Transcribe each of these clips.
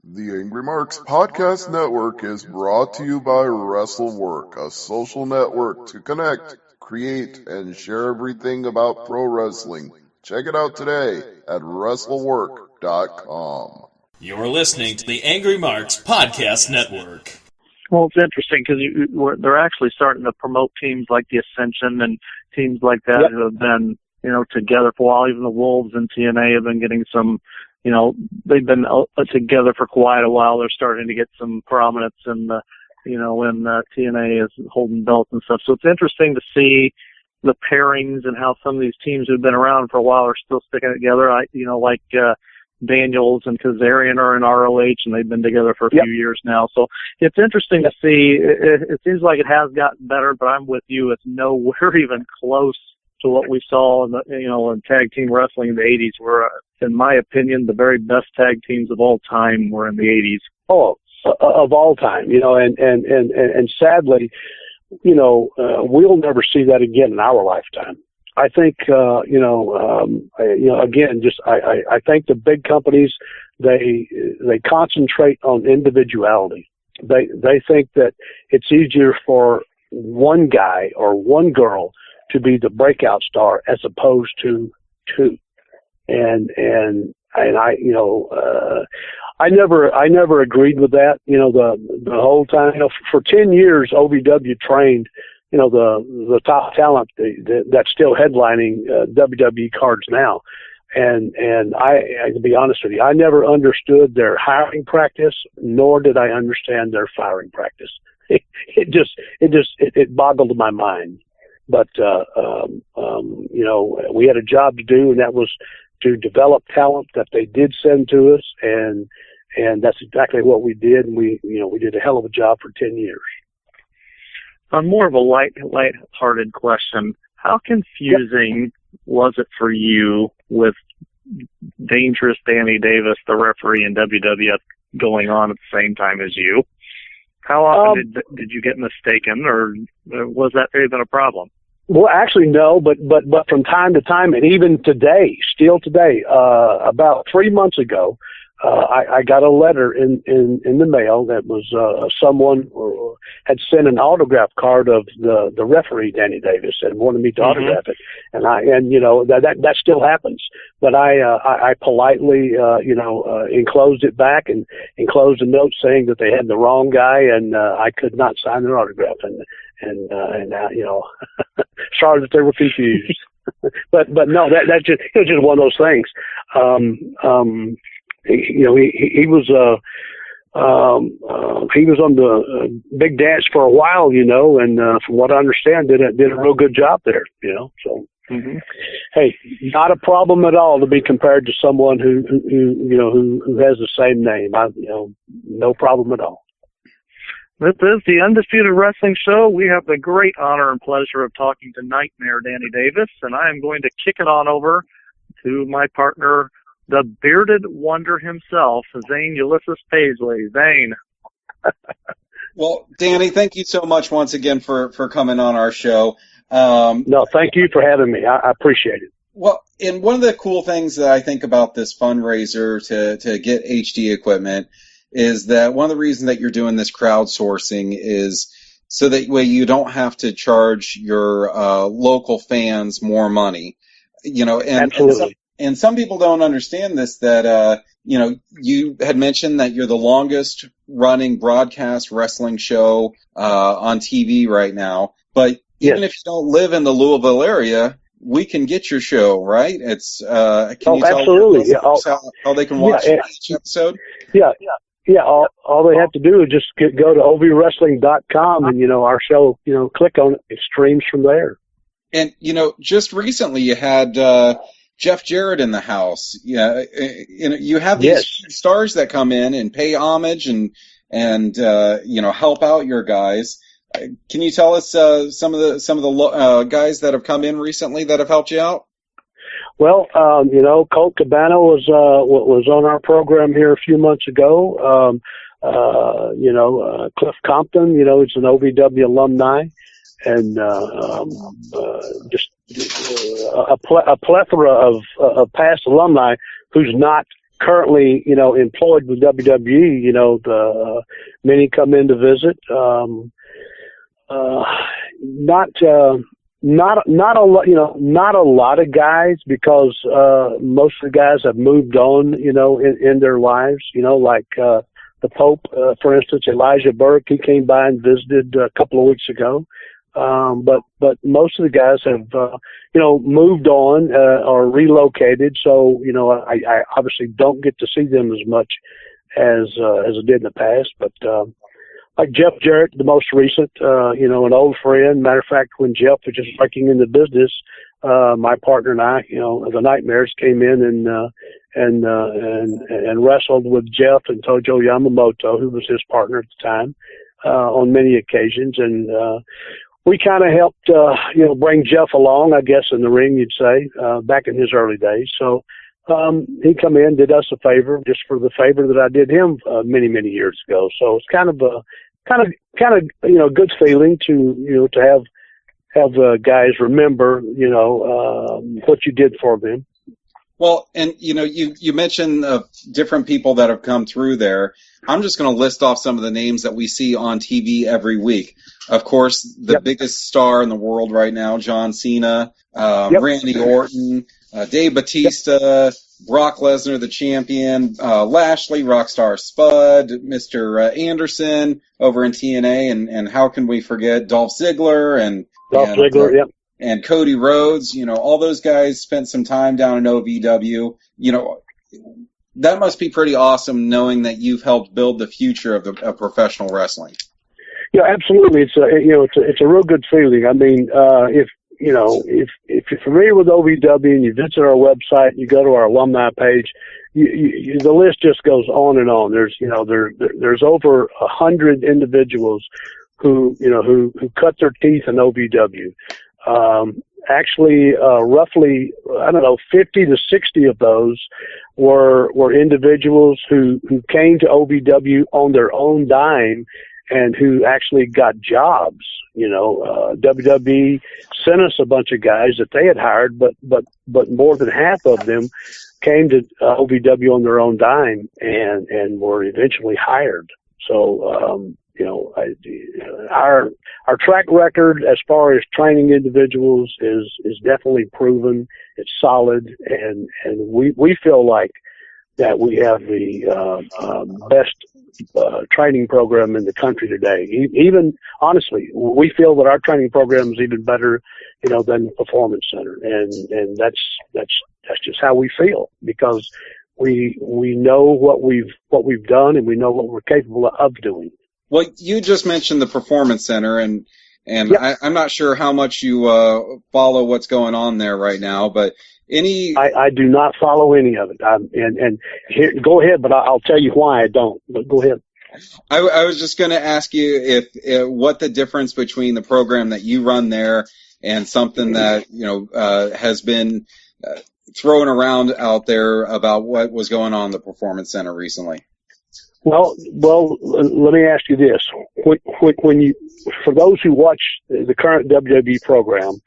The Angry Marks Podcast Network is brought to you by WrestleWork, a social network to connect, create, and share everything about pro wrestling. Check it out today at WrestleWork.com. You're listening to the Angry Marks Podcast Network. Well, it's interesting because they're actually starting to promote teams like the Ascension and teams like that who have been, together for a while. Even the Wolves and TNA have been getting some, they've been together for quite a while. They're starting to get some prominence in the, when TNA is holding belts and stuff. So it's interesting to see the pairings and how some of these teams who've been around for a while are still sticking together. Like Daniels and Kazarian are in ROH, and they've been together for a few years now. So it's interesting to see. It seems like it has gotten better, but I'm with you. It's nowhere even close to what we saw in the, in tag team wrestling in the 80s, where, in my opinion, the very best tag teams of all time were in the 80s. Oh, of all time, and sadly, we'll never see that again in our lifetime. I think, again, I think the big companies, they concentrate on individuality. They think that it's easier for one guy or one girl to be the breakout star as opposed to two. And I never agreed with that, the whole time. For 10 years, OVW trained, the top talent that's still headlining WWE cards now. And I, to be honest with you, I never understood their hiring practice, nor did I understand their firing practice. It boggled my mind. But, we had a job to do, and that was to develop talent that they did send to us. And that's exactly what we did. And we did a hell of a job for 10 years. On more of a light-hearted question, how confusing was it for you with Dangerous Danny Davis, the referee in WWF, going on at the same time as you? How often did you get mistaken, or was that even a problem? Well, actually, no, but from time to time, and even today, still today, about 3 months ago, I got a letter in the mail that was someone had sent an autograph card of the referee Danny Davis and wanted me to autograph it, and that still happens. But I politely enclosed it back and enclosed a note saying that they had the wrong guy and I could not sign their autograph, and sorry that they were confused. but no, that's just, it was just one of those things. He was on the big dance for a while, and from what I understand, did a real good job there, So, hey, not a problem at all to be compared to someone who has the same name. No problem at all. This is the Undisputed Wrestling Show. We have the great honor and pleasure of talking to Nightmare Danny Davis, and I am going to kick it on over to my partner, the bearded wonder himself, Zane Ulysses Paisley. Zane. Well, Danny, thank you so much once again for coming on our show. No, thank you for having me. I appreciate it. Well, and one of the cool things that I think about this fundraiser to get HD equipment is that one of the reasons that you're doing this crowdsourcing is so that way you don't have to charge your local fans more money. Absolutely. And some people don't understand this, that, you had mentioned that you're the longest running broadcast wrestling show on TV right now. But even if you don't live in the Louisville area, we can get your show, right? It's can you tell absolutely. How they can watch each episode? Yeah. All they have to do is just go to AngryMarks.com and, our show, click on it. It streams from there. And, just recently you had Jeff Jarrett in the house. Yeah, you have these stars that come in and pay homage and help out your guys. Can you tell us some of the guys that have come in recently that have helped you out? Well, Colt Cabana was on our program here a few months ago. Cliff Compton, he's an OVW alumni, and just a plethora of past alumni who's not currently, employed with WWE. Many come in to visit. Not a lot, not a lot of guys, because most of the guys have moved on, in their lives. Like the Pope, for instance, Elijah Burke. He came by and visited a couple of weeks ago. But most of the guys have, moved on, or relocated. So, I obviously don't get to see them as much as I did in the past. But, like Jeff Jarrett, the most recent, an old friend. Matter of fact, when Jeff was just working in the business, my partner and I, the Nightmares, came in and wrestled with Jeff and Tojo Yamamoto, who was his partner at the time, on many occasions. And, we kind of helped, bring Jeff along, I guess, in the ring, you'd say, back in his early days. So, he come in, did us a favor, just for the favor that I did him, many, many years ago. So it's kind of good feeling to have guys remember, what you did for them. Well, and you mentioned different people that have come through there. I'm just going to list off some of the names that we see on TV every week. Of course, the biggest star in the world right now, John Cena, Randy Orton, Dave Bautista, Brock Lesnar, the champion, Lashley, Rockstar Spud, Mr. Anderson over in TNA, and how can we forget Dolph Ziggler and Cody Rhodes. All those guys spent some time down in OVW. That must be pretty awesome, knowing that you've helped build the future of professional wrestling. Yeah, absolutely. It's a real good feeling. I mean, if you're familiar with OVW and you visit our website and you go to our alumni page, the list just goes on and on. There's over 100 individuals who cut their teeth in OVW. Actually, roughly, 50 to 60 of those were individuals who came to OVW on their own dime and who actually got jobs. WWE sent us a bunch of guys that they had hired, but more than half of them came to OVW on their own dime and were eventually hired. So, our track record as far as training individuals is definitely proven. It's solid, and we feel like that we have the best training program in the country today. Even honestly, we feel that our training program is even better, than the Performance Center, and that's just how we feel, because we know what we've done, and we know what we're capable of doing. Well, you just mentioned the Performance Center, and I'm not sure how much you follow what's going on there right now, but I do not follow any of it. And here, go ahead, but I'll tell you why I don't. But go ahead. I was just going to ask you if what the difference between the program that you run there and something that has been thrown around out there about what was going on in the Performance Center recently. Well, let me ask you this: when you, for those who watch the current WWE program,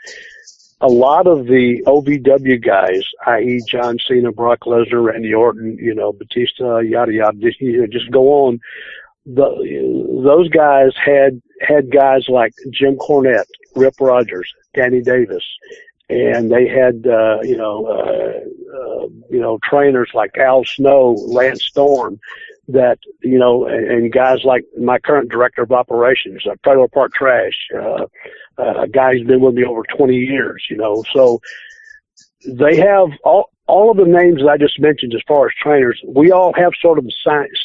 a lot of the OVW guys, i.e., John Cena, Brock Lesnar, Randy Orton, Batista, yada yada, just go on. Those guys had guys like Jim Cornette, Rip Rogers, Danny Davis, and they had trainers like Al Snow, Lance Storm, that and guys like my current director of operations, Trailer Park Trash, a guy who's been with me over 20 years. So they have all of the names that I just mentioned as far as trainers. We all have sort of the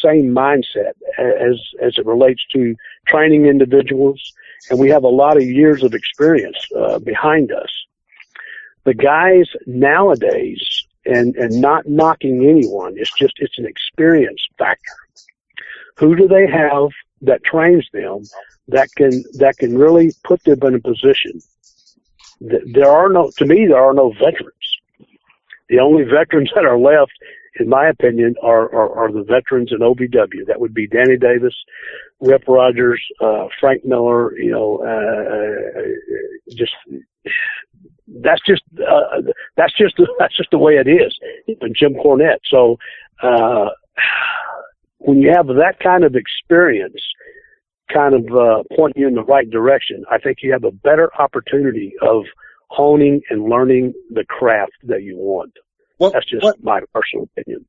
same mindset as it relates to training individuals, and we have a lot of years of experience behind us. The guys nowadays, and not knocking anyone, it's an experience factor. Who do they have that trains them that can really put them in a position? To me, there are no veterans. The only veterans that are left in my opinion, are the veterans in OVW. That would be Danny Davis, Rip Rogers, Frank Miller. That's just the way it is. And Jim Cornette. So when you have that kind of experience, kind of pointing you in the right direction, I think you have a better opportunity of honing and learning the craft that you want. That's just my personal opinion.